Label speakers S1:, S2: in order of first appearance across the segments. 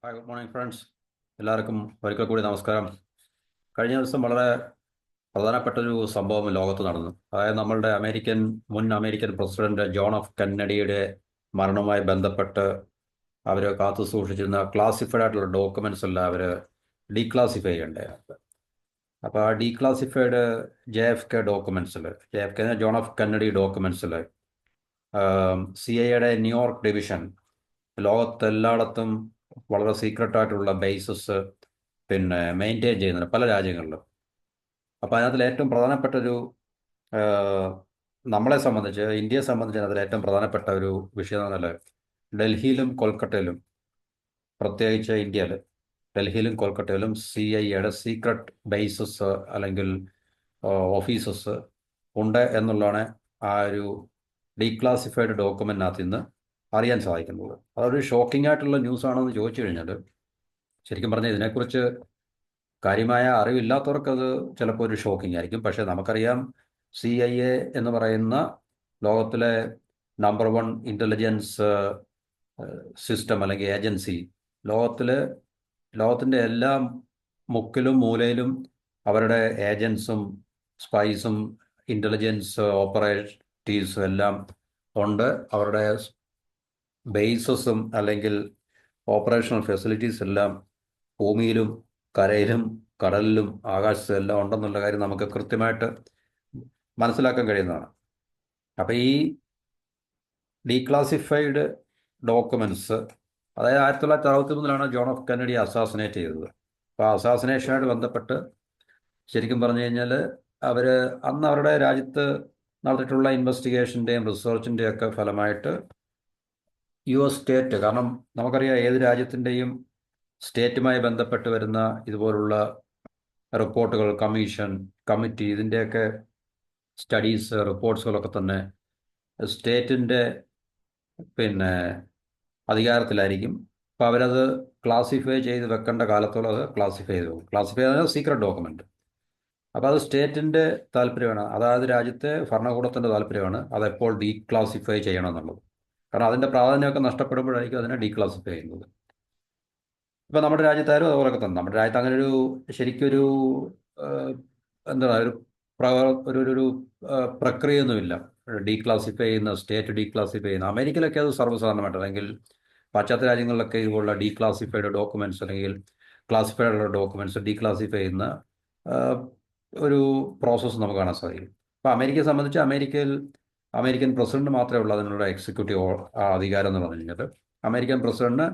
S1: Hi, good morning friends. എല്ലാവർക്കും ഒരിക്കൽ കൂടി നമസ്കാരം. കഴിഞ്ഞ ദിവസം വളരെ പ്രധാനപ്പെട്ടൊരു സംഭവം ലോകത്ത് നടന്നു. അതായത് നമ്മളുടെ മുൻ അമേരിക്കൻ പ്രസിഡന്റ് ജോൺ എഫ് കെന്നഡിയുടെ മരണവുമായി ബന്ധപ്പെട്ട് അവർ കാത്തു സൂക്ഷിച്ചിരുന്ന ക്ലാസിഫൈഡ് ആയിട്ടുള്ള ഡോക്യുമെന്റ്സ് എല്ലാം അവർ ഡീക്ലാസിഫൈ ചെയ്യണ്ടായിരുന്നു. അപ്പോൾ ആ declassified J F K John F Kennedy ഡോക്യുമെന്റ്സിൽ CIA ന്യൂയോർക്ക് ഡിവിഷൻ ലോകത്തെല്ലായിടത്തും വളരെ സീക്രട്ടായിട്ടുള്ള ബേസസ് മെയിൻറ്റെയിൻ ചെയ്യുന്നുണ്ട് പല രാജ്യങ്ങളിലും. അപ്പോൾ അതിനകത്തിൽ ഏറ്റവും പ്രധാനപ്പെട്ടൊരു നമ്മളെ സംബന്ധിച്ച്, ഇന്ത്യയെ സംബന്ധിച്ച് അതിൽ ഏറ്റവും പ്രധാനപ്പെട്ട ഒരു വിഷയം എന്ന് പറഞ്ഞാൽ ഡൽഹിയിലും കൊൽക്കത്തയിലും, പ്രത്യേകിച്ച് ഇന്ത്യയിൽ ഡൽഹിയിലും കൊൽക്കത്തയിലും CIA സീക്രട്ട് ബേസസ് അല്ലെങ്കിൽ ഓഫീസസ് ഉണ്ട് എന്നുള്ളതാണ് ആ ഒരു ഡീക്ലാസിഫൈഡ് ഡോക്യുമെന്റിനകത്ത് ഇന്ന് അറിയാൻ സാധിക്കുന്നത്. അതൊരു ഷോക്കിംഗ് ആയിട്ടുള്ള ന്യൂസ് ആണെന്ന് ചോദിച്ചു കഴിഞ്ഞാൽ, ശരിക്കും പറഞ്ഞാൽ ഇതിനെക്കുറിച്ച് കാര്യമായ അറിവില്ലാത്തവർക്കത് ചിലപ്പോൾ ഒരു ഷോക്കിംഗ് ആയിരിക്കും. പക്ഷേ നമുക്കറിയാം, CIA എന്ന് പറയുന്ന ലോകത്തിലെ നമ്പർ 1 ഇൻ്റലിജൻസ് സിസ്റ്റം അല്ലെങ്കിൽ ഏജൻസി, ലോകത്തിൻ്റെ എല്ലാ മുക്കിലും മൂലയിലും അവരുടെ ഏജൻസും സ്പൈസും ഇൻ്റലിജൻസ് ഓപ്പറേറ്റീവ്സും എല്ലാം ഉണ്ട്. അവരുടെ ബേസസും അല്ലെങ്കിൽ ഓപ്പറേഷണൽ ഫെസിലിറ്റീസ് എല്ലാം ഭൂമിയിലും കരയിലും കടലിലും ആകാശത്തും എല്ലാം ഉണ്ടെന്നുള്ള കാര്യം നമുക്ക് കൃത്യമായിട്ട് മനസ്സിലാക്കാൻ കഴിയുന്നതാണ്. അപ്പോൾ ഈ ഡീക്ലാസിഫൈഡ് ഡോക്യുമെന്റ്സ്, അതായത് 1963 ജോൺ എഫ് കെന്നഡി അസാസിനേറ്റ് ചെയ്തത്. അപ്പോൾ അസാസിനേഷനായിട്ട് ബന്ധപ്പെട്ട് ശരിക്കും പറഞ്ഞു കഴിഞ്ഞാൽ അന്ന് അവരുടെ രാജ്യത്ത് നടത്തിയിട്ടുള്ള ഇൻവെസ്റ്റിഗേഷൻ്റെയും റിസർച്ചിൻ്റെയും ഒക്കെ ഫലമായിട്ട് US സ്റ്റേറ്റ്, കാരണം നമുക്കറിയാം ഏത് രാജ്യത്തിൻ്റെയും സ്റ്റേറ്റുമായി ബന്ധപ്പെട്ട് വരുന്ന ഇതുപോലുള്ള റിപ്പോർട്ടുകൾ, കമ്മിറ്റി, ഇതിൻ്റെയൊക്കെ സ്റ്റഡീസ്, റിപ്പോർട്ട്സുകളൊക്കെ തന്നെ സ്റ്റേറ്റിൻ്റെ അധികാരത്തിലായിരിക്കും. അപ്പോൾ അവരത് ക്ലാസിഫൈ ചെയ്ത് വെക്കേണ്ട കാലത്തോളം അത് ക്ലാസിഫൈ ചെയ്ത് സീക്രട്ട് ഡോക്യുമെൻ്റ്. അപ്പോൾ അത് സ്റ്റേറ്റിൻ്റെ താല്പര്യമാണ്, അതായത് രാജ്യത്തെ ഭരണകൂടത്തിൻ്റെ താല്പര്യമാണ് അതെപ്പോൾ ഡീക്ലാസിഫൈ ചെയ്യണം എന്നുള്ളത്. കാരണം അതിൻ്റെ പ്രാധാന്യമൊക്കെ നഷ്ടപ്പെടുമ്പോഴായിരിക്കും അതിനെ ഡീക്ലാസിഫൈ ചെയ്യുന്നത്. ഇപ്പം നമ്മുടെ രാജ്യത്തായാലും അതുപോലൊക്കെ തന്നെ. നമ്മുടെ രാജ്യത്ത് അങ്ങനെ ശരിക്കൊരു എന്താണ് ഒരു പ്രക്രിയയൊന്നുമില്ല ഡീക്ലാസിഫൈ ചെയ്യുന്ന, സ്റ്റേറ്റ് ഡീക്ലാസിഫൈ ചെയ്യുന്ന. അമേരിക്കയിലൊക്കെ അത് സർവ്വസാധാരണമായിട്ട്, അല്ലെങ്കിൽ പാശ്ചാത്യ രാജ്യങ്ങളിലൊക്കെ ഇതുപോലുള്ള ഡീക്ലാസിഫൈഡ് ഡോക്യുമെന്റ്സ് അല്ലെങ്കിൽ ക്ലാസിഫൈഡ് ഡോക്യുമെന്റ്സ് ഡീക്ലാസിഫൈ ചെയ്യുന്ന ഒരു പ്രോസസ്സ് നമുക്ക് കാണാൻ സാധിക്കും. അപ്പോൾ അമേരിക്കയെ സംബന്ധിച്ച് അമേരിക്കൻ പ്രസിഡന്റ് മാത്രമേ ഉള്ളൂ അതിനുള്ള എക്സിക്യൂട്ടീവ് അധികാരം എന്ന് പറഞ്ഞു കഴിഞ്ഞാൽ. അമേരിക്കൻ പ്രസിഡന്റിന്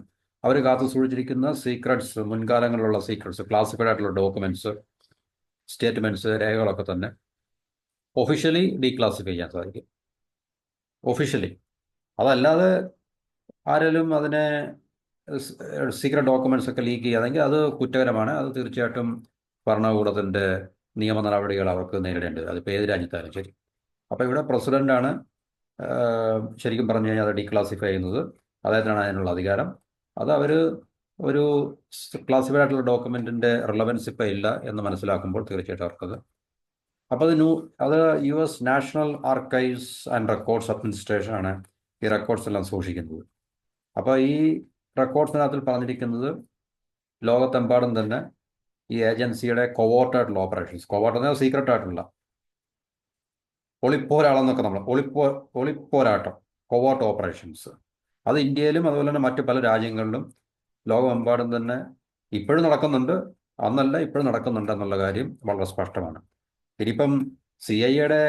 S1: അവർ കാത്തു സൂക്ഷിച്ചിരിക്കുന്ന സീക്രട്സ്, മുൻകാലങ്ങളിലുള്ള സീക്രട്സ്, ക്ലാസിഫൈഡ് ആയിട്ടുള്ള ഡോക്യുമെന്റ്സ്, സ്റ്റേറ്റ്മെന്റ്സ്, രേഖകളൊക്കെ തന്നെ ഒഫീഷ്യലി ഡീക്ലാസിഫൈ ചെയ്യാൻ സാധിക്കും. ഒഫീഷ്യലി. അതല്ലാതെ ആരെങ്കിലും അതിനെ സീക്രട്ട് ഡോക്യുമെന്റ്സ് ഒക്കെ ലീക്ക് ചെയ്യുകയാണെങ്കിൽ അത് കുറ്റകരമാണ്. അത് തീർച്ചയായിട്ടും ഭരണകൂടത്തിൻ്റെ നിയമ നടപടികൾ അവർക്ക് നേരിടേണ്ടത്, അതിപ്പോൾ ഏത് രാജ്യത്തായാലും ശരി. അപ്പോൾ ഇവിടെ പ്രസിഡന്റാണ് ശരിക്കും പറഞ്ഞു കഴിഞ്ഞാൽ അത് ഡീക്ലാസിഫൈ ചെയ്യുന്നത്. അദ്ദേഹത്തിനാണ് അതിനുള്ള അധികാരം. അത് ഒരു ക്ലാസിഫൈഡ് ആയിട്ടുള്ള ഡോക്യുമെന്റിന്റെ റിലവൻസ് ഇപ്പം ഇല്ല എന്ന് മനസ്സിലാക്കുമ്പോൾ തീർച്ചയായിട്ടും അവർക്കത്. അപ്പോൾ അത് US national archives and records administration ആണ് ഈ റെക്കോർഡ്സ് എല്ലാം സൂക്ഷിക്കുന്നത്. അപ്പോൾ ഈ റെക്കോർഡ്സിനകത്തിൽ പറഞ്ഞിരിക്കുന്നത് ലോകത്തെമ്പാടും തന്നെ ഈ ഏജൻസിയുടെ കൊവോർട്ടായിട്ടുള്ള ഓപ്പറേഷൻസ്, കൊവോർട്ട് എന്നാൽ സീക്രട്ട് ആയിട്ടുള്ള ഒളിപ്പോരാളെന്നൊക്കെ നമ്മൾ ഒളിപ്പോരാട്ടം, കൊവോർട്ട് ഓപ്പറേഷൻസ്, അത് ഇന്ത്യയിലും അതുപോലെ തന്നെ മറ്റു പല രാജ്യങ്ങളിലും ലോകമെമ്പാടും തന്നെ ഇപ്പോഴും നടക്കുന്നുണ്ട്. അന്നല്ല, ഇപ്പോഴും നടക്കുന്നുണ്ട് എന്നുള്ള കാര്യം വളരെ സ്പഷ്ടമാണ്. ഇനിയിപ്പം CIA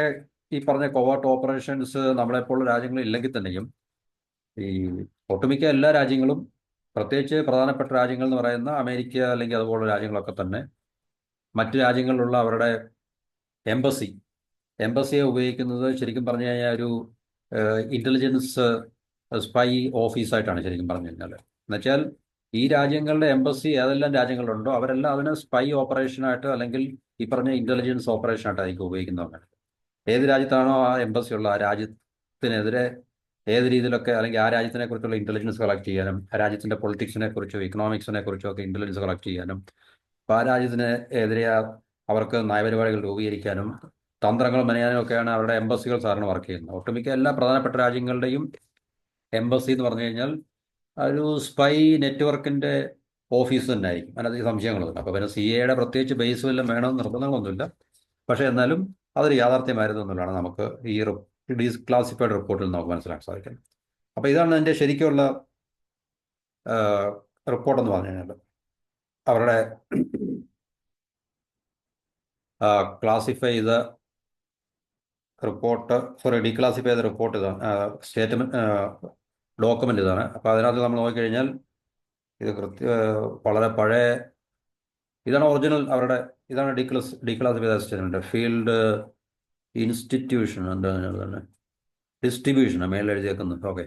S1: ഈ പറഞ്ഞ കൊവോർട്ട് ഓപ്പറേഷൻസ് നമ്മളെപ്പോലുള്ള രാജ്യങ്ങളിൽ ഇല്ലെങ്കിൽ തന്നെയും ഈ ഒട്ടുമിക്ക എല്ലാ രാജ്യങ്ങളും, പ്രത്യേകിച്ച് പ്രധാനപ്പെട്ട രാജ്യങ്ങൾ എന്ന് പറയുന്ന അമേരിക്ക അല്ലെങ്കിൽ അതുപോലുള്ള രാജ്യങ്ങളൊക്കെ തന്നെ മറ്റു രാജ്യങ്ങളിലുള്ള അവരുടെ എംബസിയെ ഉപയോഗിക്കുന്നത് ശരിക്കും പറഞ്ഞു കഴിഞ്ഞാൽ ഒരു ഇൻ്റലിജൻസ് സ്പൈ ഓഫീസായിട്ടാണ് ശരിക്കും പറഞ്ഞു കഴിഞ്ഞാൽ. എന്നുവെച്ചാൽ ഈ രാജ്യങ്ങളുടെ എംബസി ഏതെല്ലാം രാജ്യങ്ങളുണ്ടോ അവരെല്ലാം അതിന് സ്പൈ ഓപ്പറേഷനായിട്ട് അല്ലെങ്കിൽ ഈ പറഞ്ഞ ഇൻ്റലിജൻസ് ഓപ്പറേഷനായിട്ടായിരിക്കും ഉപയോഗിക്കുന്നത്. ഏത് രാജ്യത്താണോ ആ എംബസി ഉള്ള ആ രാജ്യത്തിനെതിരെ ഏത് രീതിയിലൊക്കെ, അല്ലെങ്കിൽ ആ രാജ്യത്തിനെ കുറിച്ചുള്ള ഇൻ്റലിജൻസ് കളക്ട് ചെയ്യാനും, ആ രാജ്യത്തിൻ്റെ പൊളിറ്റിക്സിനെ കുറിച്ചോ ഇക്കണോമിക്സിനെ കുറിച്ചോ ഒക്കെ ഇൻ്റലിജൻസ് കളക്ട് ചെയ്യാനും, അപ്പോൾ ആ രാജ്യത്തിന് എതിരെ അവർക്ക് നയപരിപാടികൾ രൂപീകരിക്കാനും തന്ത്രങ്ങൾ മെനയാനും ഒക്കെയാണ് അവരുടെ എംബസികൾ സാധാരണ വർക്ക് ചെയ്യുന്നത്. ഒട്ടുമിക്ക എല്ലാ പ്രധാനപ്പെട്ട രാജ്യങ്ങളുടെയും എംബസി എന്ന് പറഞ്ഞു കഴിഞ്ഞാൽ ഒരു സ്പൈ നെറ്റ്വർക്കിൻ്റെ ഓഫീസ് തന്നെ ആയിരിക്കും. അതിനകത്ത് സംശയങ്ങളൊന്നുമില്ല. അപ്പോൾ പിന്നെ CA പ്രത്യേകിച്ച് ബേസ് വല്ലതും വേണമെന്ന് നിർബന്ധങ്ങളൊന്നുമില്ല. പക്ഷേ എന്നാലും അതൊരു യാഥാർത്ഥ്യമായിരുന്നു എന്നുള്ളതാണ് നമുക്ക് ഈ ഡീക്ലാസിഫൈഡ് റിപ്പോർട്ടിൽ നമുക്ക് മനസ്സിലാക്കാൻ സാധിക്കുന്നത്. അപ്പോൾ ഇതാണ് എൻ്റെ ശരിക്കുള്ള റിപ്പോർട്ടെന്ന് പറഞ്ഞു കഴിഞ്ഞാൽ അവരുടെ ക്ലാസിഫൈ ചെയ്ത റിപ്പോർട്ട്, സോറി, ഡീക്ലാസിഫൈ ചെയ്ത റിപ്പോർട്ട് ഇതാണ്, സ്റ്റേറ്റ്മെന്റ് ഡോക്യുമെന്റ് ഇതാണ്. അപ്പോൾ അതിനകത്ത് നമ്മൾ നോക്കിക്കഴിഞ്ഞാൽ ഇത് വളരെ പഴയ, ഇതാണ് ഒറിജിനൽ അവരുടെ, ഇതാണ് ഡീക്ലാസിഫൈ ചെയ്ത സ്റ്റേറ്റ്മെന്റ്. ഫീൽഡ് ഇൻസ്റ്റിറ്റ്യൂഷൻ എന്താണ് തന്നെ ഡിസ്ട്രിബ്യൂഷൻ മേലെ എഴുതിയേക്കുന്നത്. ഓക്കെ.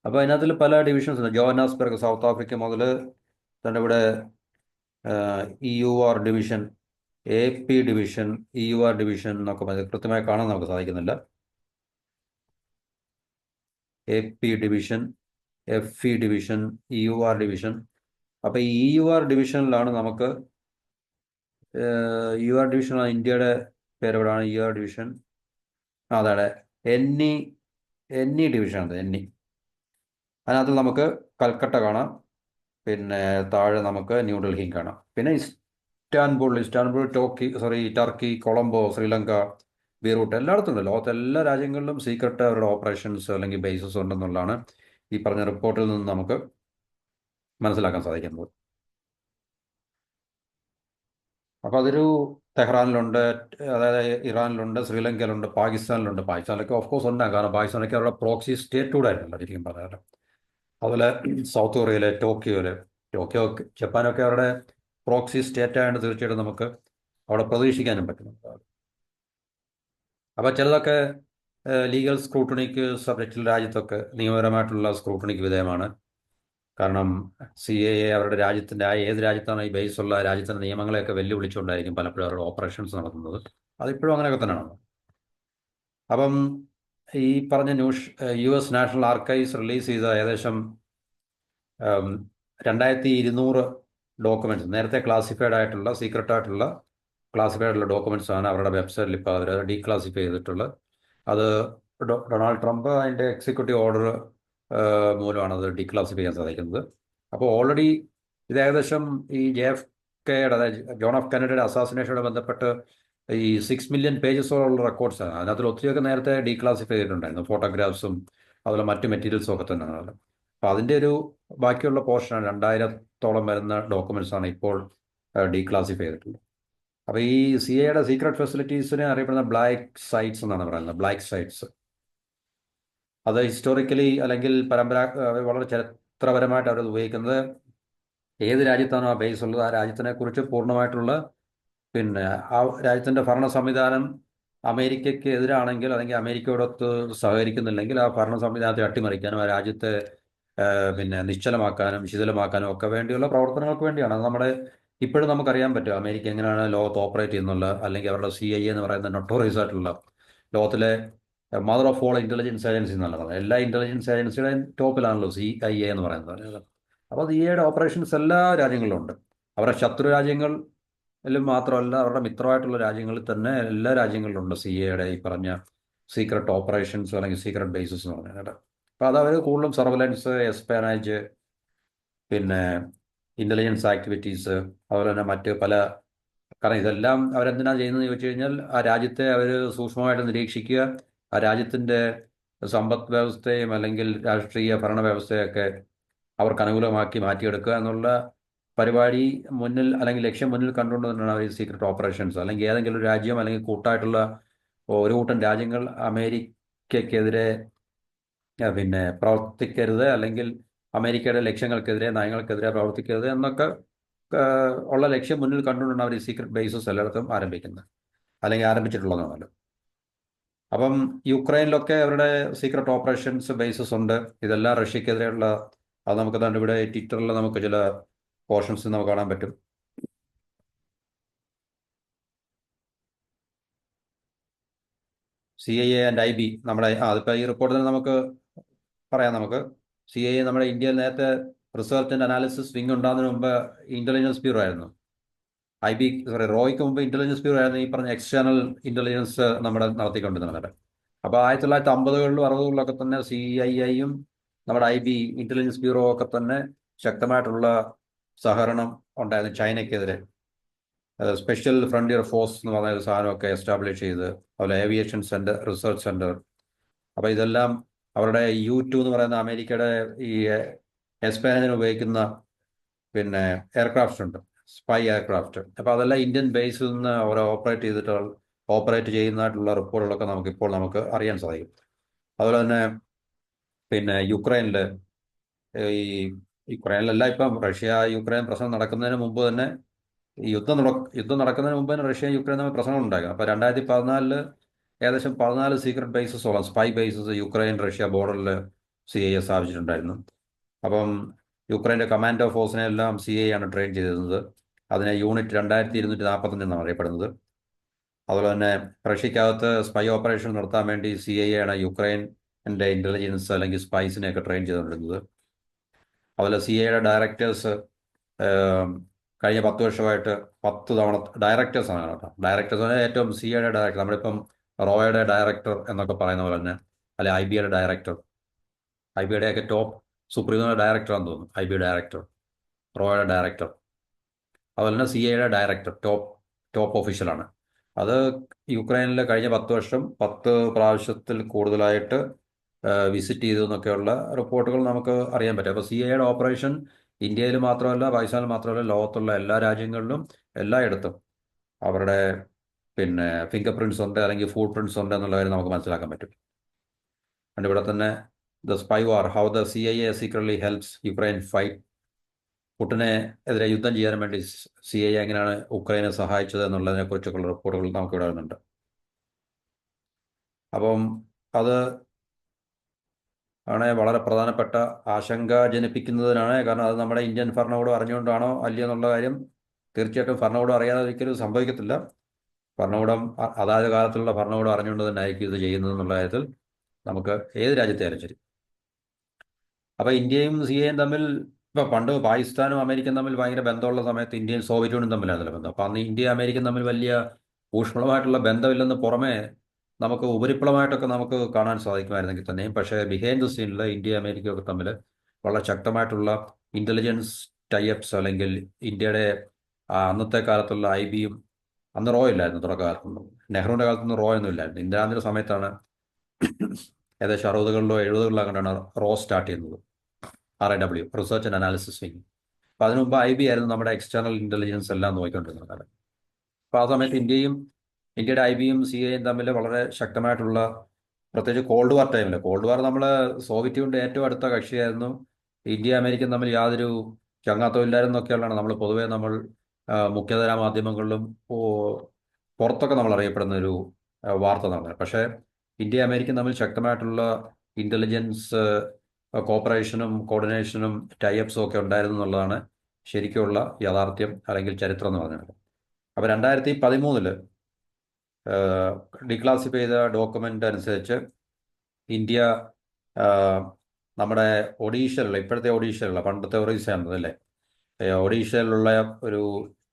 S1: അപ്പോൾ അതിനകത്തിൽ പല ഡിവിഷൻസ് ഉണ്ട്. ജോഹന്നാസ്ബർഗ് സൗത്ത് ആഫ്രിക്ക മുതൽ തന്നെ ഇവിടെ EUR division, AP division, EUR division എന്നൊക്കെ കൃത്യമായി കാണാൻ നമുക്ക് സാധിക്കുന്നില്ല. AP division, FE division, EUR division. അപ്പോൾ ഈ EUR ഡിവിഷനിലാണ് നമുക്ക് EUR ഡിവിഷനാണ് ഇന്ത്യയുടെ പേരെവിടാണ് EUR ഡിവിഷൻ. അതാണ് NE ഡിവിഷനാണ്. അതിനകത്ത് നമുക്ക് കൽക്കട്ട കാണാം, പിന്നെ താഴെ നമുക്ക് ന്യൂഡൽഹിയും കാണാം. പിന്നെ ഇസ്താൻബുൾ, ടർക്കി, കൊളംബോ, ശ്രീലങ്ക, ബീറൂട്ട് എല്ലായിടത്തും ഉണ്ട്. ലോകത്തെ എല്ലാ രാജ്യങ്ങളിലും സീക്രട്ട് അവരുടെ ഓപ്പറേഷൻസ് അല്ലെങ്കിൽ ബേസസ് ഉണ്ടെന്നുള്ളതാണ് ഈ പറഞ്ഞ റിപ്പോർട്ടിൽ നിന്ന് നമുക്ക് മനസ്സിലാക്കാൻ സാധിക്കുന്നത്. അപ്പോൾ അതൊരു തെഹ്റാനിലുണ്ട്, അതായത് ഇറാനിലുണ്ട്, ശ്രീലങ്കയിലുണ്ട്, പാകിസ്ഥാനിലൊക്കെ ഓഫ് കോഴ്സ് ഉണ്ടാകും. കാരണം പാകിസ്ഥാനൊക്കെ അവരുടെ പ്രോക്സി സ്റ്റേറ്റ് കൂടെ ആയിരുന്നല്ലോ ശരിക്കും പറയാറ്. അതുപോലെ സൗത്ത് കൊറിയയിലെ ടോക്കിയോ ജപ്പാനൊക്കെ അവരുടെ പ്രോക്സി സ്റ്റേറ്റ് ആയതുകൊണ്ട് തീർച്ചയായിട്ടും നമുക്ക് അവിടെ പ്രതീക്ഷിക്കാനും പറ്റുന്നുണ്ട്. അപ്പോൾ ചിലതൊക്കെ ലീഗൽ സ്ക്രൂട്ടണിക്ക് സബ്ജക്റ്റിൽ രാജ്യത്തൊക്കെ നിയമപരമായിട്ടുള്ള സ്ക്രൂട്ടണിക്ക് വിധേയമാണ്. കാരണം CAA അവരുടെ രാജ്യത്തിൻ്റെ ഏത് രാജ്യത്താണ് ഈ ബേസ് ഉള്ള രാജ്യത്തിൻ്റെ നിയമങ്ങളെയൊക്കെ വെല്ലുവിളിച്ചുകൊണ്ടായിരിക്കും പലപ്പോഴും അവരുടെ ഓപ്പറേഷൻസ് നടത്തുന്നത്. അതിപ്പോഴും അങ്ങനെയൊക്കെ തന്നെയാണ്. അപ്പം ഈ പറഞ്ഞ US നാഷണൽ ആർക്കൈവ്സ് റിലീസ് ചെയ്ത ഏകദേശം 2200 ഡോക്യുമെൻറ്റ്സ്, നേരത്തെ ക്ലാസിഫൈഡ് ആയിട്ടുള്ള സീക്രട്ടായിട്ടുള്ള ക്ലാസിഫൈഡ് ആയിട്ടുള്ള ഡോക്യുമെൻറ്റ്സ് ആണ് അവരുടെ വെബ്സൈറ്റിൽ ഇപ്പോൾ അവർ ഡീക്ലാസിഫൈ ചെയ്തിട്ടുള്ളത്. അത് ഡൊണാൾഡ് ട്രംപ് അതിൻ്റെ എക്സിക്യൂട്ടീവ് ഓർഡർ മൂലമാണ് അത് ഡീക്ലാസിഫൈ ചെയ്യാൻ സാധിക്കുന്നത്. അപ്പോൾ ഓൾറെഡി ഇത് ഏകദേശം ഈ JFKയുടെ, അതായത് ജോൺ എഫ് കെന്നഡിയുടെ അസാസിനേഷനോട് ബന്ധപ്പെട്ട് ഈ 6 മില്യൺ പേജസോളം റെക്കോർഡ്സാണ്. അതിനകത്തിൽ ഒത്തിരിയൊക്കെ നേരത്തെ ഡീക്ലാസിഫൈ ചെയ്തിട്ടുണ്ടായിരുന്നു, ഫോട്ടോഗ്രാഫ്സും അതുപോലെ മറ്റ് മെറ്റീരിയൽസും ഒക്കെ തന്നെയാണ്. അപ്പോൾ അതിൻ്റെ ഒരു ബാക്കിയുള്ള പോർഷനാണ് 2000-ഓളം വരുന്ന ഡോക്യുമെൻറ്റ്സാണ് ഇപ്പോൾ ഡീക്ലാസിഫൈ ചെയ്തിട്ടുള്ളത്. അപ്പോൾ ഈ CAയുടെ സീക്രട്ട് ഫെസിലിറ്റീസിനെ അറിയപ്പെടുന്ന ബ്ലാക്ക് സൈറ്റ്സ് എന്നാണ് പറയുന്നത്. ബ്ലാക്ക് സൈറ്റ്സ് അത് ഹിസ്റ്റോറിക്കലി അല്ലെങ്കിൽ വളരെ ചരിത്രപരമായിട്ട് അവർ ഉപയോഗിക്കുന്നത് ഏത് രാജ്യത്താണോ ആ ബേസ് ഉള്ളത് ആ രാജ്യത്തിനെ കുറിച്ച് പൂർണ്ണമായിട്ടുള്ള, പിന്നെ ആ രാജ്യത്തിൻ്റെ ഭരണ സംവിധാനം അമേരിക്കയ്ക്ക് എതിരാണെങ്കിൽ അല്ലെങ്കിൽ അമേരിക്കയോടൊത്ത് സഹകരിക്കുന്നില്ലെങ്കിൽ ആ ഭരണ സംവിധാനത്തെ അട്ടിമറിക്കാനും ആ രാജ്യത്തെ പിന്നെ നിശ്ചലമാക്കാനും ശിഥിലമാക്കാനും ഒക്കെ വേണ്ടിയുള്ള പ്രവർത്തനങ്ങൾക്ക് വേണ്ടിയാണ്. അത് നമ്മുടെ ഇപ്പോഴും നമുക്കറിയാൻ പറ്റും അമേരിക്ക എങ്ങനെയാണ് ലോകത്ത് ഓപ്പറേറ്റ് ചെയ്യുന്നുള്ള, അല്ലെങ്കിൽ അവരുടെ CIA എന്ന് പറയുന്ന നൊട്ടോറിയസ് ആയിട്ടുള്ള ലോകത്തിലെ mother of all intelligence agency എന്നുള്ളത്. എല്ലാ ഇൻ്റലിജൻസ് ഏജൻസിയുടെയും ടോപ്പിലാണല്ലോ CIA എന്ന് പറയുന്നത്. അപ്പോൾ CAയുടെ ഓപ്പറേഷൻസ് എല്ലാ രാജ്യങ്ങളിലും ഉണ്ട്. അവരുടെ ശത്രു രാജ്യങ്ങളിലും മാത്രമല്ല, അവരുടെ മിത്രമായിട്ടുള്ള രാജ്യങ്ങളിൽ തന്നെ എല്ലാ രാജ്യങ്ങളിലും ഉണ്ട് CAയുടെ ഈ പറഞ്ഞ സീക്രട്ട് ഓപ്പറേഷൻസ് അല്ലെങ്കിൽ സീക്രട്ട് ബേസസ് എന്ന് പറഞ്ഞാൽ. അപ്പോൾ അത് അവർ കൂടുതലും സർവലൻസ്, എസ്പാനേജ്, പിന്നെ ഇൻ്റലിജൻസ് ആക്ടിവിറ്റീസ്, അതുപോലെ തന്നെ മറ്റ് പല, കാരണം ഇതെല്ലാം അവരെന്തിനാണ് ചെയ്യുന്നതെന്ന് ചോദിച്ചു കഴിഞ്ഞാൽ ആ രാജ്യത്തെ അവർ സൂക്ഷ്മമായിട്ട് നിരീക്ഷിക്കുക, ആ രാജ്യത്തിൻ്റെ സമ്പദ് വ്യവസ്ഥയും അല്ലെങ്കിൽ രാഷ്ട്രീയ ഭരണ വ്യവസ്ഥയൊക്കെ അവർക്ക് അനുകൂലമാക്കി മാറ്റിയെടുക്കുക എന്നുള്ള പരിപാടി മുന്നിൽ അല്ലെങ്കിൽ ലക്ഷ്യം മുന്നിൽ കണ്ടുകൊണ്ട് തന്നെയാണ് അവർ ഈ സീക്രട്ട് ഓപ്പറേഷൻസ്, അല്ലെങ്കിൽ ഏതെങ്കിലും ഒരു രാജ്യം അല്ലെങ്കിൽ കൂട്ടായിട്ടുള്ള ഒരു കൂട്ടം രാജ്യങ്ങൾ അമേരിക്കയ്ക്കെതിരെ പിന്നെ പ്രവർത്തിക്കരുത്, അല്ലെങ്കിൽ അമേരിക്കയുടെ ലക്ഷ്യങ്ങൾക്കെതിരെ, നയങ്ങൾക്കെതിരെ പ്രവർത്തിക്കരുത് എന്നൊക്കെ ഉള്ള ലക്ഷ്യം മുന്നിൽ കണ്ടുകൊണ്ടാണ് അവർ ഈ സീക്രട്ട് ബേസസ് എല്ലായിടത്തും ആരംഭിക്കുന്നത് അല്ലെങ്കിൽ ആരംഭിച്ചിട്ടുള്ളതാണല്ലോ. അപ്പം യുക്രൈനിലൊക്കെ അവരുടെ സീക്രട്ട് ഓപ്പറേഷൻസ് ബേസസ് ഉണ്ട്. ഇതെല്ലാം റഷ്യക്കെതിരെയുള്ള, അത് നമുക്ക് തന്നെ ഇവിടെ ട്വിറ്ററിൽ നമുക്ക് ചില പോർഷൻസ് നമുക്ക് കാണാൻ പറ്റും. CIA ആൻഡ് IB നമ്മുടെ അതിപ്പോൾ ഈ റിപ്പോർട്ടിൽ നിന്ന് നമുക്ക് പറയാം. നമുക്ക് CIA നമ്മുടെ ഇന്ത്യയിൽ നേരത്തെ റിസർച്ച് ആൻഡ് അനാലിസിസ് വിങ് ഉണ്ടാകുന്നതിന് മുമ്പ് ഇൻ്റലിജൻസ് ബ്യൂറോ ആയിരുന്നു. റോയ്ക്ക് മുമ്പ് ഇൻ്റലിജൻസ് ബ്യൂറോ ആയിരുന്നു ഈ പറഞ്ഞ എക്സ്റ്റേണൽ ഇൻ്റലിജൻസ് നമ്മുടെ നടത്തിക്കൊണ്ടിരുന്നത്. അപ്പോൾ 1950-കളിലും 60-കളിലൊക്കെ തന്നെ CIA-യും നമ്മുടെ IB ഇൻ്റലിജൻസ് ബ്യൂറോ ഒക്കെ തന്നെ ശക്തമായിട്ടുള്ള സഹകരണം ഉണ്ടായിരുന്നു ചൈനയ്ക്കെതിരെ. സ്പെഷ്യൽ ഫ്രണ്ടിയർ ഫോഴ്സ് എന്ന് പറഞ്ഞ ഒരു സാധനമൊക്കെ എസ്റ്റാബ്ലിഷ് ചെയ്ത്, അതുപോലെ ഏവിയേഷൻ സെൻറ്റർ, റിസർച്ച് സെൻറ്റർ. അപ്പോൾ ഇതെല്ലാം അവരുടെ U2 എന്ന് പറയുന്ന അമേരിക്കയുടെ ഈ എസ്പാനേജിന് ഉപയോഗിക്കുന്ന പിന്നെ എയർക്രാഫ്റ്റ് ഉണ്ട്, സ്പൈ എയർക്രാഫ്റ്റ്. അപ്പോൾ അതെല്ലാം ഇന്ത്യൻ ബേസിൽ നിന്ന് അവർ ഓപ്പറേറ്റ് ചെയ്യുന്നതായിട്ടുള്ള റിപ്പോർട്ടുകളൊക്കെ നമുക്ക് അറിയാൻ സാധിക്കും. അതുപോലെ തന്നെ പിന്നെ ഈ യുക്രൈനിലല്ല, ഇപ്പം യുക്രൈൻ പ്രശ്നം നടക്കുന്നതിന് മുമ്പ് തന്നെ, ഈ യുദ്ധം നടക്കുന്നതിന് മുമ്പ് തന്നെ യുക്രൈൻ തമ്മിൽ പ്രശ്നങ്ങൾ ഉണ്ടായിരുന്നു. അപ്പോൾ 2014 ഏകദേശം 14 സീക്രട്ട് ബേസസോളം, സ്പൈ ബേസസ് യുക്രൈൻ റഷ്യ ബോർഡറിൽ CIA സ്ഥാപിച്ചിട്ടുണ്ടായിരുന്നു. അപ്പം യുക്രൈൻ്റെ കമാൻഡോ ഫോഴ്സിനെ എല്ലാം CIA ആണ് ട്രെയിൻ ചെയ്തിരുന്നത്. അതിനെ യൂണിറ്റ് 2245 എന്നാണ് അറിയപ്പെടുന്നത്. അതുപോലെ തന്നെ റഷ്യക്കകത്ത് സ്പൈ ഓപ്പറേഷൻ നടത്താൻ വേണ്ടി CIA ആണ് യുക്രൈൻ്റെ ഇൻ്റലിജൻസ് അല്ലെങ്കിൽ സ്പൈസിനെയൊക്കെ ട്രെയിൻ ചെയ്തുകൊണ്ടിരുന്നത്. അതുപോലെ CIAയുടെ ഡയറക്ടേഴ്സ് കഴിഞ്ഞ 10 വർഷമായിട്ട് 10 തവണ ഡയറക്ടേഴ്സാണ് കേട്ടോ. ഡയറക്ടേഴ്സ് ഏറ്റവും CIAയുടെ ഡയറക്ടർ, നമ്മളിപ്പം റോയുടെ ഡയറക്ടർ എന്നൊക്കെ പറയുന്ന പോലെ തന്നെ, അല്ലെ IBയുടെ ഡയറക്ടർ, IBയുടെയൊക്കെ ടോപ്പ് സുപ്രീം ഡയറക്ടറാണെന്ന് തോന്നുന്നു, IB ഡയറക്ടർ, റോയുടെ ഡയറക്ടർ. അതുപോലെ തന്നെ CIAയുടെ ഡയറക്ടർ ടോപ്പ് ഒഫീഷ്യലാണ്. അത് യുക്രൈനിൽ കഴിഞ്ഞ 10 വർഷം 10 പ്രാവശ്യത്തിൽ കൂടുതലായിട്ട് വിസിറ്റ് ചെയ്തു എന്നൊക്കെയുള്ള റിപ്പോർട്ടുകൾ നമുക്ക് അറിയാൻ പറ്റും. അപ്പോൾ CIAയുടെ ഓപ്പറേഷൻ ഇന്ത്യയിൽ മാത്രമല്ല, പാകിസ്ഥാനിൽ മാത്രമല്ല, ലോകത്തുള്ള എല്ലാ രാജ്യങ്ങളിലും എല്ലായിടത്തും അവരുടെ പിന്നെ ഫിംഗർ പ്രിൻറ്റ്സ് ഉണ്ട്, അല്ലെങ്കിൽ ഫുട് പ്രിൻറ്റ്സ് ഉണ്ട് എന്നുള്ള കാര്യം നമുക്ക് മനസ്സിലാക്കാൻ പറ്റും. അതുകൊണ്ട് ഇവിടെ തന്നെ the spy war, how the CIA secretly helps Ukraine fight, പുട്ടിനെ എതിരെ യുദ്ധം ചെയ്യാൻ വേണ്ടി CIA എങ്ങനെയാണ് ഉക്രൈനെ സഹായിച്ചത് എന്നുള്ളതിനെ കുറിച്ചൊക്കെയുള്ള റിപ്പോർട്ടുകൾ നമുക്കിവിടെ വരുന്നുണ്ട്. അപ്പം അത് ആണ് വളരെ പ്രധാനപ്പെട്ട ആശങ്ക ജനിപ്പിക്കുന്നതിനാണ്. കാരണം അത് നമ്മുടെ ഇന്ത്യൻ ഭരണകൂടം അറിഞ്ഞുകൊണ്ടാണോ അല്ലയോ എന്നുള്ള കാര്യം തീർച്ചയായിട്ടും ഭരണകൂടം അറിയാതെ ഒരിക്കലും സംഭവിക്കത്തില്ല. ഭരണകൂടം അതായത് കാലത്തുള്ള ഭരണകൂടം അറിഞ്ഞുകൊണ്ട് തന്നെ ആയിരിക്കും ഇത് ചെയ്യുന്നത് എന്നുള്ള കാര്യത്തിൽ നമുക്ക് ഏത് രാജ്യത്തെയാലും ശരി. അപ്പോൾ ഇന്ത്യയും CIAയും തമ്മിൽ, ഇപ്പോൾ പണ്ട് പാകിസ്ഥാനും അമേരിക്കയും തമ്മിൽ ഭയങ്കര ബന്ധമുള്ള സമയത്ത് ഇന്ത്യയും സോവിയറ്റ് യൂണിയനും തമ്മിലായിരുന്നല്ലോ ബന്ധം. അപ്പോൾ അന്ന് ഇന്ത്യയും അമേരിക്കയും തമ്മിൽ വലിയ ഊഷ്മളമായിട്ടുള്ള ബന്ധമില്ലെന്ന് പുറമെ നമുക്ക് ഉപരിപ്ലവമായിട്ടൊക്കെ നമുക്ക് കാണാൻ സാധിക്കുമായിരുന്നെങ്കിൽ തന്നെയും, പക്ഷേ ബിഹൈൻഡ് ദ സീനിൽ ഇന്ത്യ അമേരിക്കയൊക്കെ തമ്മിൽ വളരെ ശക്തമായിട്ടുള്ള ഇൻ്റലിജൻസ് ടൈഅപ്സ്, അല്ലെങ്കിൽ ഇന്ത്യയുടെ അന്നത്തെ കാലത്തുള്ള IBയും, അന്ന് റോ ഇല്ലായിരുന്നു തുടക്കകാലത്തൊന്നും, നെഹ്റുവിൻ്റെ കാലത്തൊന്നും റോ ഒന്നും ഇല്ലായിരുന്നു. ഇന്ദിരാഗാന്ധിയുടെ സമയത്താണ് ഏകദേശം 60കളിലോ 70കളിലോ കണ്ടാണ് റോ സ്റ്റാർട്ട് ചെയ്യുന്നത്, RAW, research and analysis wing. അപ്പോൾ അതിനു മുമ്പ് IB ആയിരുന്നു നമ്മുടെ എക്സ്റ്റേണൽ ഇൻ്റലിജൻസ് എല്ലാം നോക്കിക്കൊണ്ടിരുന്നത് കാലം. അപ്പോൾ ആ സമയത്ത് ഇന്ത്യയുടെ IBയും CIAയും തമ്മിൽ വളരെ ശക്തമായിട്ടുള്ള, പ്രത്യേകിച്ച് കോൾഡ് വാർ നമ്മൾ സോവിയറ്റ് യൂണിയൻ്റെ ഏറ്റവും അടുത്ത കക്ഷിയായിരുന്നു. ഇന്ത്യ അമേരിക്കയും തമ്മിൽ യാതൊരു ചങ്ങാത്തവും ഇല്ലായിരുന്നൊക്കെയുള്ളതാണ് നമ്മൾ മുഖ്യധാര മാധ്യമങ്ങളിലും പുറത്തൊക്കെ നമ്മൾ അറിയപ്പെടുന്ന ഒരു വാർത്ത നടന്നത്. പക്ഷേ ഇന്ത്യ അമേരിക്കയും തമ്മിൽ ശക്തമായിട്ടുള്ള ഇൻ്റലിജൻസ് കോപ്പറേഷനും കോർഡിനേഷനും ടൈഅപ്സും ഒക്കെ ഉണ്ടായിരുന്നു എന്നുള്ളതാണ് ശരിക്കുമുള്ള യാഥാർത്ഥ്യം, അല്ലെങ്കിൽ ചരിത്രം എന്ന് പറഞ്ഞത്. അപ്പോൾ 2013 ഡിക്ലാസിഫൈ ചെയ്ത ഡോക്യുമെൻ്റ് അനുസരിച്ച് ഇന്ത്യ നമ്മുടെ ഒഡീഷയിലുള്ള, ഇപ്പോഴത്തെ ഒഡീഷയിലുള്ള, പണ്ടത്തെ ഒറീസയാണതല്ലേ, ഒഡീഷയിലുള്ള ഒരു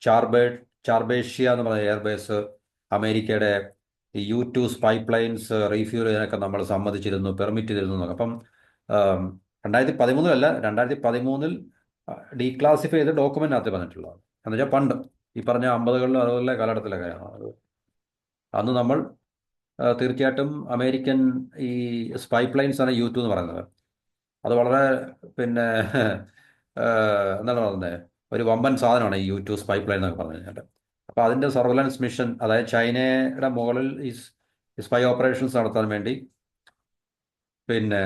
S1: ചാർബേഷ്യ എന്ന് പറഞ്ഞ എയർബേസ് അമേരിക്കയുടെ U2 സ്പൈ പ്ലെയിൻസ് റീഫ്യൂൽ ചെയ്യാനൊക്കെ നമ്മൾ സമ്മതിച്ചിരുന്നു, പെർമിറ്റ് ചെയ്തിരുന്നു. അപ്പം 2013 2013 ഡീക്ലാസിഫൈ ചെയ്ത ഡോക്യുമെൻ്റിനകത്ത് പറഞ്ഞിട്ടുള്ളത് എന്ന് വെച്ചാൽ പണ്ട് ഈ പറഞ്ഞ 50കളിലും 60കളിലെ കാലഘട്ടത്തിലൊക്കെ അന്ന് നമ്മൾ തീർച്ചയായിട്ടും അമേരിക്കൻ ഈ സ്പൈ പ്ലെയിൻസ് ആണ് U2 എന്ന് പറയുന്നത്. അത് വളരെ പിന്നെ എന്താണ് പറയുന്നത്, ഒരു വമ്പൻ സാധനമാണ് ഈ U2 സ്പൈ പ്ലെയിൻ എന്നൊക്കെ പറഞ്ഞു കഴിഞ്ഞാൽ. അപ്പോൾ അതിൻ്റെ സർവലൻസ് മിഷൻ, അതായത് ചൈനയുടെ മുകളിൽ ഈ സ്പൈ ഓപ്പറേഷൻസ് നടത്താൻ വേണ്ടി പിന്നെ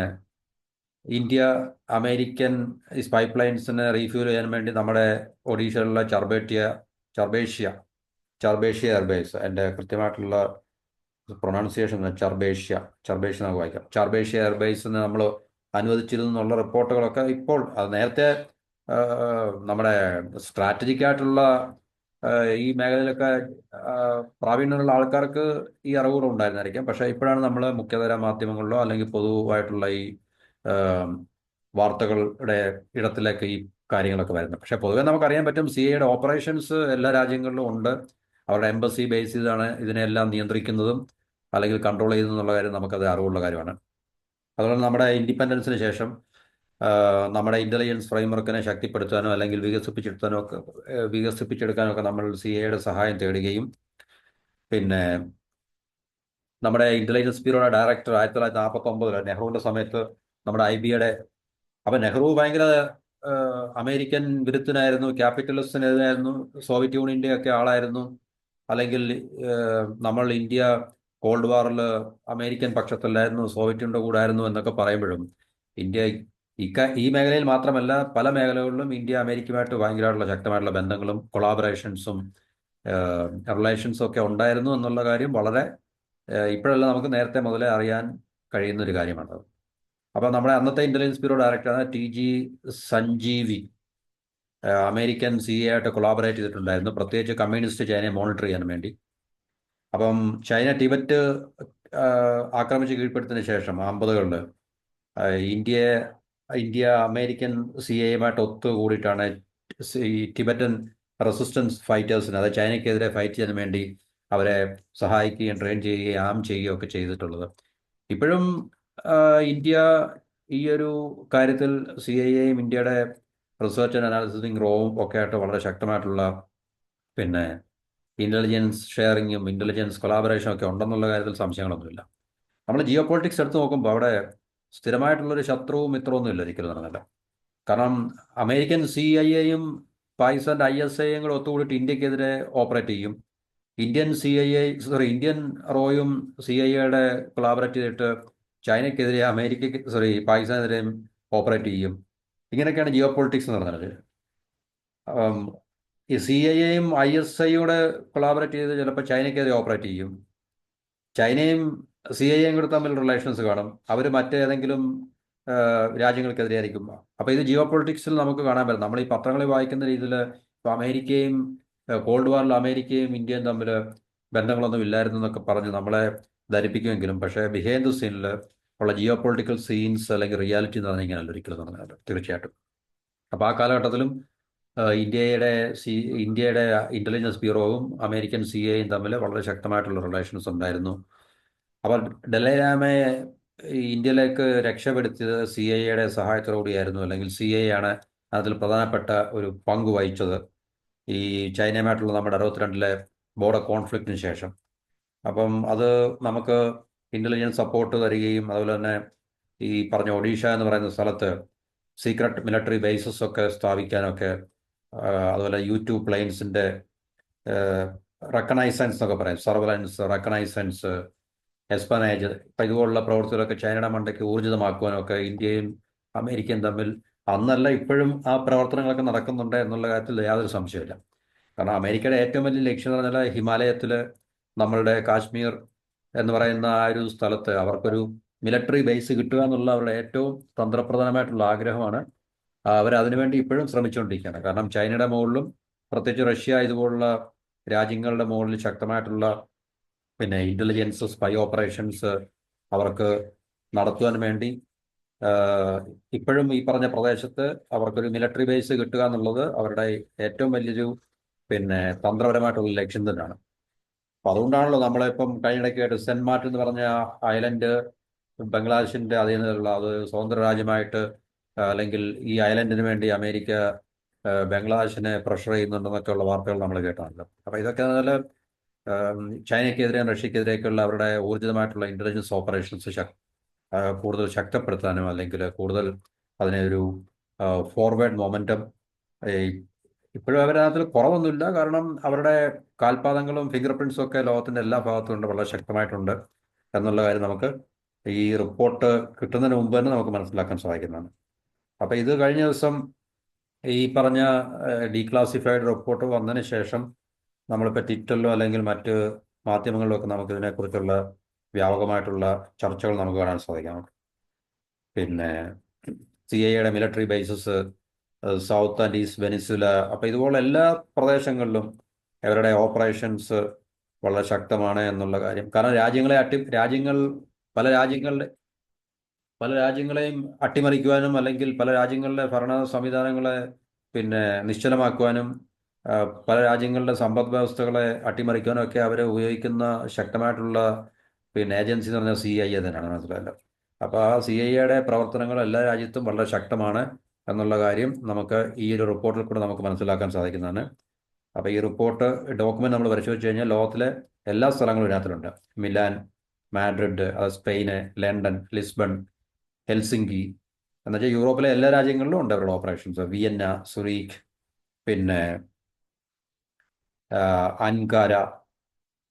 S1: ഇന്ത്യ അമേരിക്കൻ ഈ സ്പൈ പ്ലെയിൻസിനെ റീഫ്യൂൽ ചെയ്യാൻ വേണ്ടി നമ്മുടെ ഒഡീഷയിലുള്ള ചർബേഷ്യ എയർബേസ്, എൻ്റെ കൃത്യമായിട്ടുള്ള പ്രൊണൗൺസിയേഷൻ ചർബേഷ്യ നമുക്ക് വായിക്കാം, ചർബേഷ്യ എയർബേസിന് നമ്മൾ അനുവദിച്ചിരുന്നു എന്നുള്ള റിപ്പോർട്ടുകളൊക്കെ ഇപ്പോൾ, അത് നേരത്തെ നമ്മുടെ സ്ട്രാറ്റജിക് ആയിട്ടുള്ള ഈ മേഖലയിലൊക്കെ പ്രാവീണ്യമുള്ള ആൾക്കാർക്ക് ഈ അറിവുകൾ ഉണ്ടായിരുന്നായിരിക്കാം. പക്ഷേ ഇപ്പോഴാണ് നമ്മൾ മുഖ്യധാര മാധ്യമങ്ങളിലോ അല്ലെങ്കിൽ പൊതുവായിട്ടുള്ള ഈ വാർത്തകളുടെ ഇടത്തിലേക്ക് ഈ കാര്യങ്ങളൊക്കെ വരുന്നത്. പക്ഷേ പൊതുവെ നമുക്കറിയാൻ പറ്റും CIAയുടെ ഓപ്പറേഷൻസ് എല്ലാ രാജ്യങ്ങളിലും ഉണ്ട്. അവരുടെ എംബസി ബേസ് ചെയ്താണ് ഇതിനെല്ലാം നിയന്ത്രിക്കുന്നതും അല്ലെങ്കിൽ കൺട്രോൾ ചെയ്യുന്നതെന്നുള്ള കാര്യം നമുക്കത് അറിവുള്ള കാര്യമാണ്. അതുപോലെ നമ്മുടെ ഇൻഡിപെൻഡൻസിന് ശേഷം നമ്മുടെ ഇൻ്റലിജൻസ് ഫ്രെയിംവർക്കിനെ ശക്തിപ്പെടുത്താനോ അല്ലെങ്കിൽ വികസിപ്പിച്ചെടുക്കാനോ ഒക്കെ നമ്മൾ CIA സഹായം തേടുകയും പിന്നെ നമ്മുടെ ഇൻ്റലിജൻസ് ബ്യൂറോയുടെ ഡയറക്ടർ 1949 നെഹ്റുവിൻ്റെ സമയത്ത് നമ്മുടെ IB അപ്പം നെഹ്റു ഭയങ്കര അമേരിക്കൻ വിരുദ്ധനായിരുന്നു, ക്യാപിറ്റലിസ്റ്റിനെതിരായിരുന്നു, സോവിയറ്റ് യൂണിയൻ്റെ ഒക്കെ ആളായിരുന്നു. അല്ലെങ്കിൽ നമ്മൾ ഇന്ത്യ കോൾഡ് വാറിൽ അമേരിക്കൻ പക്ഷത്തല്ലായിരുന്നു, സോവിയറ്റ് യൂണിയൻ്റെ കൂടായിരുന്നു എന്നൊക്കെ പറയുമ്പോഴും ഇന്ത്യ ഈ മേഖലയിൽ മാത്രമല്ല പല മേഖലകളിലും ഇന്ത്യ അമേരിക്കയുമായിട്ട് ഭയങ്കരമായിട്ടുള്ള ശക്തമായിട്ടുള്ള ബന്ധങ്ങളും കൊളാബറേഷൻസും റിലേഷൻസും ഒക്കെ ഉണ്ടായിരുന്നു എന്നുള്ള കാര്യം വളരെ ഇപ്പോഴല്ല, നമുക്ക് നേരത്തെ മുതലേ അറിയാൻ കഴിയുന്ന ഒരു കാര്യമാണ്. അപ്പോൾ നമ്മുടെ അന്നത്തെ ഇൻ്റലിജൻസ് ബ്യൂറോ ഡയറക്ടറാണ് TG Sanjeevi. American CIA collaborate ചെയ്തിട്ടുണ്ടായിരുന്നു, പ്രത്യേകിച്ച് കമ്മ്യൂണിസ്റ്റ് ചൈനയെ മോണിറ്റർ ചെയ്യാൻ വേണ്ടി. അപ്പം ചൈന ടിബറ്റ് ആക്രമിച്ച് കീഴ്പ്പെടുത്തിയതിന് ശേഷം 50കളിൽ ഇന്ത്യ അമേരിക്കൻ CIA ഒത്തുകൂടിയിട്ടാണ് ഈ ടിബറ്റൻ റെസിസ്റ്റൻസ് ഫൈറ്റേഴ്സിന്, അതായത് ചൈനയ്ക്കെതിരെ ഫൈറ്റ് ചെയ്യാൻ വേണ്ടി അവരെ സഹായിക്കുകയും ട്രെയിൻ ചെയ്യുകയും ആം ചെയ്യുകയും ഒക്കെ ചെയ്തിട്ടുള്ളത്. ഇപ്പോഴും ഇന്ത്യ ഈ ഒരു കാര്യത്തിൽ CIA ഇന്ത്യയുടെ റിസർച്ച് ആൻഡ് അനാലിസിസ് വിങ് ഒക്കെ ആയിട്ട് വളരെ ശക്തമായിട്ടുള്ള പിന്നെ ഇൻ്റലിജൻസ് ഷെയറിങ്ങും ഇൻ്റലിജൻസ് കൊളാബറേഷനും ഒക്കെ ഉണ്ടെന്നുള്ള കാര്യത്തിൽ സംശയങ്ങളൊന്നുമില്ല. നമ്മൾ ജിയോ പൊളിറ്റിക്സ് എടുത്ത് നോക്കുമ്പോൾ അവിടെ സ്ഥിരമായിട്ടുള്ളൊരു ശത്രുവും മിത്രമൊന്നും ഇല്ല ഒരിക്കലും നടന്നില്ല. കാരണം അമേരിക്കൻ CIA പാകിസ്ഥാൻ്റെ ISIയും കൂടെ ഒത്തുകൂടിയിട്ട് ഇന്ത്യക്കെതിരെ ഓപ്പറേറ്റ് ചെയ്യും. ഇന്ത്യൻ റോയും CIA കൊളാബറേറ്റ് ചെയ്തിട്ട് ചൈനയ്ക്കെതിരെ പാകിസ്ഥാനെതിരെയും ഓപ്പറേറ്റ് ചെയ്യും. ഇങ്ങനെയൊക്കെയാണ് ജിയോ പൊളിറ്റിക്സ് നടന്നത്. ഈ CIA ISIയും കൊളാബറേറ്റ് ചെയ്ത് ചിലപ്പോൾ ചൈനയ്ക്കെതിരെ ഓപ്പറേറ്റ് ചെയ്യും. ചൈനയും CIA കൂടെ തമ്മിൽ റിലേഷൻസ് കാണും, അവർ മറ്റേതെങ്കിലും രാജ്യങ്ങൾക്കെതിരെ ആയിരിക്കും. അപ്പോൾ ഇത് ജിയോ പൊളിറ്റിക്സിൽ നമുക്ക് കാണാൻ പറ്റും. നമ്മൾ ഈ പത്രങ്ങളിൽ വായിക്കുന്ന രീതിയിൽ ഇപ്പോൾ അമേരിക്കയും കോൾഡ് വാറിൽ അമേരിക്കയും ഇന്ത്യയും തമ്മിൽ ബന്ധങ്ങളൊന്നും ഇല്ലായിരുന്നു എന്നൊക്കെ പറഞ്ഞ് നമ്മളെ ധരിപ്പിക്കുമെങ്കിലും പക്ഷേ ബിഹൈൻഡ് ദ സീനിൽ ഉള്ള ജിയോ പൊളിറ്റിക്കൽ സീൻസ് അല്ലെങ്കിൽ റിയാലിറ്റി എന്ന് പറഞ്ഞാൽ ഇങ്ങനെയല്ല ഒരിക്കലും നടന്നത്, തീർച്ചയായിട്ടും. അപ്പോൾ ആ കാലഘട്ടത്തിലും ഇന്ത്യയുടെ ഇൻ്റലിജൻസ് ബ്യൂറോവും അമേരിക്കൻ CIAയും തമ്മിൽ വളരെ ശക്തമായിട്ടുള്ള റിലേഷൻസ് ഉണ്ടായിരുന്നു. അപ്പോൾ ഡലൈലാമയെ ഇന്ത്യയിലേക്ക് രക്ഷപ്പെടുത്തിയത് CIA സഹായത്തോടുകൂടിയായിരുന്നു, അല്ലെങ്കിൽ CIA ആണ് അതിൽ പ്രധാനപ്പെട്ട ഒരു പങ്ക് വഹിച്ചത് ഈ ചൈനയുമായിട്ടുള്ള നമ്മുടെ 62 ബോർഡർ കോൺഫ്ലിക്റ്റിന് ശേഷം. അപ്പം അത് നമുക്ക് ഇൻ്റലിജൻസ് സപ്പോർട്ട് തരികയും അതുപോലെ തന്നെ ഈ പറഞ്ഞ ഒഡീഷ എന്ന് പറയുന്ന സ്ഥലത്ത് സീക്രട്ട് മിലിറ്ററി ബേസസ് ഒക്കെ സ്ഥാപിക്കാനൊക്കെ, അതുപോലെ U-2 പ്ലെയിൻസിൻ്റെ റെക്കണൈസൻസ് എന്നൊക്കെ പറയും, സർവലൻസ്, റെക്കണൈസൻസ്, എസ്പനേജ്, ഇപ്പം ഇതുപോലുള്ള പ്രവർത്തനങ്ങളൊക്കെ ചൈനയുടെ മണ്ടയ്ക്ക് ഊർജിതമാക്കുവാനൊക്കെ ഇന്ത്യയും അമേരിക്കയും തമ്മിൽ അന്നല്ല ഇപ്പോഴും ആ പ്രവർത്തനങ്ങളൊക്കെ നടക്കുന്നുണ്ട് എന്നുള്ള കാര്യത്തിൽ യാതൊരു സംശയമില്ല. കാരണം അമേരിക്കയുടെ ഏറ്റവും വലിയ ലക്ഷ്യം എന്ന് പറഞ്ഞാൽ ഹിമാലയത്തിൽ നമ്മളുടെ കാശ്മീർ എന്ന് പറയുന്ന ആ ഒരു സ്ഥലത്ത് അവർക്കൊരു മിലിറ്ററി ബേസ് കിട്ടുക എന്നുള്ള അവരുടെ ഏറ്റവും തന്ത്രപ്രധാനമായിട്ടുള്ള ആഗ്രഹമാണ്. അവരതിനുവേണ്ടി ഇപ്പോഴും ശ്രമിച്ചുകൊണ്ടിരിക്കുകയാണ്. കാരണം ചൈനയുടെ മുകളിലും പ്രത്യേകിച്ച് റഷ്യ ഇതുപോലുള്ള രാജ്യങ്ങളുടെ മുകളിൽ ശക്തമായിട്ടുള്ള ഇൻ്റലിജൻസ് സ്പൈ ഓപ്പറേഷൻസ് അവർക്ക് നടത്തുവാൻ വേണ്ടി ഇപ്പോഴും ഈ പറഞ്ഞ പ്രദേശത്ത് അവർക്കൊരു മിലിറ്ററി ബേസ് കിട്ടുക എന്നുള്ളത് അവരുടെ ഏറ്റവും വലിയൊരു തന്ത്രപരമായിട്ടുള്ള ലക്ഷ്യം തന്നെയാണ്. അപ്പം അതുകൊണ്ടാണല്ലോ നമ്മളിപ്പം കഴിഞ്ഞിടയ്ക്കായിട്ട് സെൻറ്റ് മാർട്ടിൻ എന്ന് പറഞ്ഞ ഐലൻഡ് ബംഗ്ലാദേശിൻ്റെ അധീനതയിലുള്ള അത് സ്വതന്ത്ര രാജ്യമായിട്ട്, അല്ലെങ്കിൽ ഈ ഐലൻഡിന് വേണ്ടി അമേരിക്ക ബംഗ്ലാദേശിനെ പ്രഷർ ചെയ്യുന്നുണ്ടെന്നൊക്കെയുള്ള വാർത്തകൾ നമ്മൾ കേട്ടാണല്ലോ. അപ്പോൾ ഇതൊക്കെ നല്ല ചൈനയ്ക്കെതിരെയും റഷ്യക്കെതിരെയൊക്കെയുള്ള അവരുടെ ഊർജിതമായിട്ടുള്ള ഇൻ്റലിജൻസ് ഓപ്പറേഷൻസ് കൂടുതൽ ശക്തിപ്പെടുത്താനും അല്ലെങ്കിൽ കൂടുതൽ അതിനെ ഒരു ഫോർവേഡ് മൊമെൻറ്റം ഇപ്പോഴും അവരതിൽ കുറവൊന്നുമില്ല. കാരണം അവരുടെ കാൽപാദങ്ങളും ഫിംഗർ പ്രിൻസും ഒക്കെ ലോകത്തിൻ്റെ എല്ലാ ഭാഗത്തും വളരെ ശക്തമായിട്ടുണ്ട് എന്നുള്ള കാര്യം നമുക്ക് ഈ റിപ്പോർട്ട് കിട്ടുന്നതിന് മുമ്പ് തന്നെ നമുക്ക് മനസ്സിലാക്കാൻ സാധിക്കുന്നതാണ്. അപ്പോൾ ഇത് കഴിഞ്ഞ ദിവസം ഈ പറഞ്ഞ ഡീക്ലാസിഫൈഡ് റിപ്പോർട്ട് വന്നതിന് ശേഷം നമ്മളിപ്പോൾ ട്വിറ്ററിലോ അല്ലെങ്കിൽ മറ്റ് മാധ്യമങ്ങളിലോ ഒക്കെ നമുക്കിതിനെക്കുറിച്ചുള്ള വ്യാപകമായിട്ടുള്ള ചർച്ചകൾ നമുക്ക് കാണാൻ സാധിക്കാം. CIA military bases south and east Venezuela, അപ്പോൾ ഇതുപോലെ എല്ലാ പ്രദേശങ്ങളിലും അവരുടെ ഓപ്പറേഷൻസ് വളരെ ശക്തമാണ് എന്നുള്ള കാര്യം. കാരണം പല രാജ്യങ്ങളെയും അട്ടിമറിക്കുവാനും അല്ലെങ്കിൽ പല രാജ്യങ്ങളുടെ ഭരണ സംവിധാനങ്ങളെ നിശ്ചലമാക്കുവാനും പല രാജ്യങ്ങളുടെ സമ്പദ് വ്യവസ്ഥകളെ അട്ടിമറിക്കാനും ഒക്കെ അവർ ഉപയോഗിക്കുന്ന ശക്തമായിട്ടുള്ള ഏജൻസി എന്ന് പറഞ്ഞാൽ CIA തന്നെയാണ്, മനസ്സിലായല്ലോ. അപ്പോൾ ആ CIA പ്രവർത്തനങ്ങൾ എല്ലാ രാജ്യത്തും വളരെ ശക്തമാണ് എന്നുള്ള കാര്യം നമുക്ക് ഈ ഒരു റിപ്പോർട്ടിൽ കൂടെ നമുക്ക് മനസ്സിലാക്കാൻ സാധിക്കുന്നതാണ്. അപ്പോൾ ഈ റിപ്പോർട്ട് ഡോക്യുമെൻ്റ് നമ്മൾ പരിശോധിച്ച് കഴിഞ്ഞാൽ ലോകത്തിലെ എല്ലാ സ്ഥലങ്ങളും ഇതിനകത്തിലുണ്ട്. മിലാൻ, മാഡ്രിഡ്, സ്പെയിന്, ലണ്ടൻ, ലിസ്ബൺ, ഹെൽസിങ്കി എന്നുവെച്ചാൽ യൂറോപ്പിലെ എല്ലാ രാജ്യങ്ങളിലും ഉണ്ട് അവരുടെ ഓപ്പറേഷൻസ്. വിയന്ന, സുറീഖ്, പിന്നെ Ankara,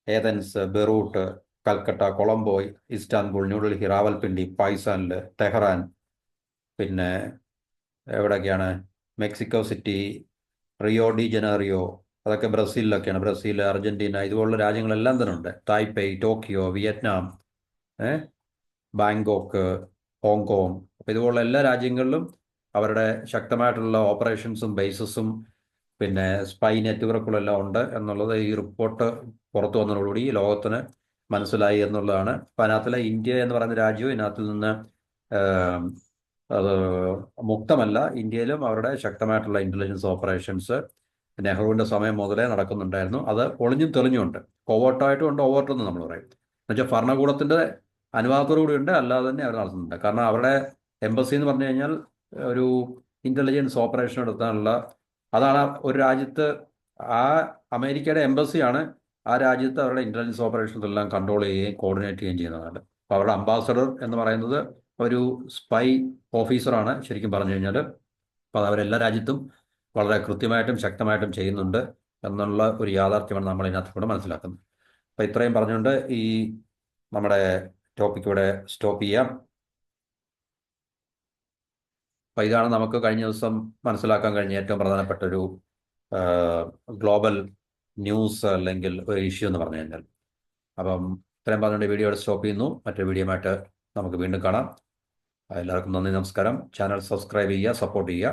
S1: Athens, Beirut, Calcutta, Colombo, Istanbul, New Delhi, Rawalpindi, പായ്സാനിൽ, ടെഹ്റാൻ, പിന്നെ എവിടെയൊക്കെയാണ്, Mexico City, Rio de Janeiro, അതൊക്കെ ബ്രസീലിലൊക്കെയാണ്. ബ്രസീൽ, അർജന്റീന, ഇതുപോലുള്ള രാജ്യങ്ങളെല്ലാം തന്നെ ഉണ്ട്. Taipei, Tokyo, Vietnam, Bangkok, Hong Kong. അപ്പോൾ ഇതുപോലുള്ള എല്ലാ രാജ്യങ്ങളിലും അവരുടെ ശക്തമായിട്ടുള്ള ഓപ്പറേഷൻസും ബേസസും പിന്നെ സ്പൈ നെറ്റ്വർക്കുകളെല്ലാം ഉണ്ട് എന്നുള്ളത് ഈ റിപ്പോർട്ട് പുറത്തു വന്നതോടുകൂടി ലോകത്തിന് മനസ്സിലായി എന്നുള്ളതാണ്. അപ്പം അതിനകത്തിലെ ഇന്ത്യ എന്ന് പറയുന്ന രാജ്യവും ഇതിനകത്തിൽ നിന്ന് അത് മുക്തമല്ല. ഇന്ത്യയിലും അവരുടെ ശക്തമായിട്ടുള്ള ഇൻ്റലിജൻസ് ഓപ്പറേഷൻസ് നെഹ്റുവിൻ്റെ സമയം മുതലേ നടക്കുന്നുണ്ടായിരുന്നു. അത് ഒളിഞ്ഞും തെളിഞ്ഞുമുണ്ട്. കോവേർട്ടായിട്ടും ഉണ്ട്, ഓവേർട്ടെന്ന് നമ്മൾ പറയും. എന്നുവെച്ചാൽ ഭരണകൂടത്തിൻ്റെ അനുവാദത്തോടു കൂടിയുണ്ട്, അല്ലാതെ തന്നെ അവർ നടത്തുന്നുണ്ട്. കാരണം അവരുടെ എംബസി എന്ന് പറഞ്ഞു കഴിഞ്ഞാൽ ഒരു ഇൻ്റലിജൻസ് ഓപ്പറേഷൻ നടത്താനുള്ള, അതാണ് ഒരു രാജ്യത്ത് ആ അമേരിക്കയുടെ എംബസിയാണ് ആ രാജ്യത്ത് അവരുടെ ഇൻ്റലിജൻസ് ഓപ്പറേഷൻസ് എല്ലാം കൺട്രോൾ ചെയ്യുകയും കോർഡിനേറ്റ് ചെയ്യുകയും ചെയ്യുന്നതാണ്. അപ്പോൾ അവരുടെ അംബാസഡർ എന്ന് പറയുന്നത് ഒരു സ്പൈ ഓഫീസറാണ് ശരിക്കും പറഞ്ഞു കഴിഞ്ഞാൽ. അപ്പോൾ അത് അവരെല്ലാ രാജ്യത്തും വളരെ കൃത്യമായിട്ടും ശക്തമായിട്ടും ചെയ്യുന്നുണ്ട് എന്നുള്ള ഒരു യാഥാർത്ഥ്യമാണ് നമ്മൾ ഇതിനകത്ത് കൂടെ മനസ്സിലാക്കുന്നത്. അപ്പോൾ ഇത്രയും പറഞ്ഞുകൊണ്ട് ഈ നമ്മുടെ ടോപ്പിക് ഇവിടെ സ്റ്റോപ്പ് ചെയ്യാം. അപ്പോൾ ഇതാണ് നമുക്ക് കഴിഞ്ഞ ദിവസം മനസ്സിലാക്കാൻ കഴിഞ്ഞ ഏറ്റവും പ്രധാനപ്പെട്ട ഒരു ഗ്ലോബൽ ന്യൂസ് അല്ലെങ്കിൽ ഒരു ഇഷ്യൂ എന്ന് പറഞ്ഞു കഴിഞ്ഞാൽ. അപ്പം ഇത്രയും പറഞ്ഞുകൊണ്ട് വീഡിയോ ഇവിടെ സ്റ്റോപ്പ് ചെയ്യുന്നു. മറ്റൊരു വീഡിയോയുമായിട്ട് നമുക്ക് വീണ്ടും കാണാം. എല്ലാവർക്കും നന്ദി, നമസ്കാരം. ചാനൽ സബ്സ്ക്രൈബ് ചെയ്യുക, സപ്പോർട്ട് ചെയ്യുക.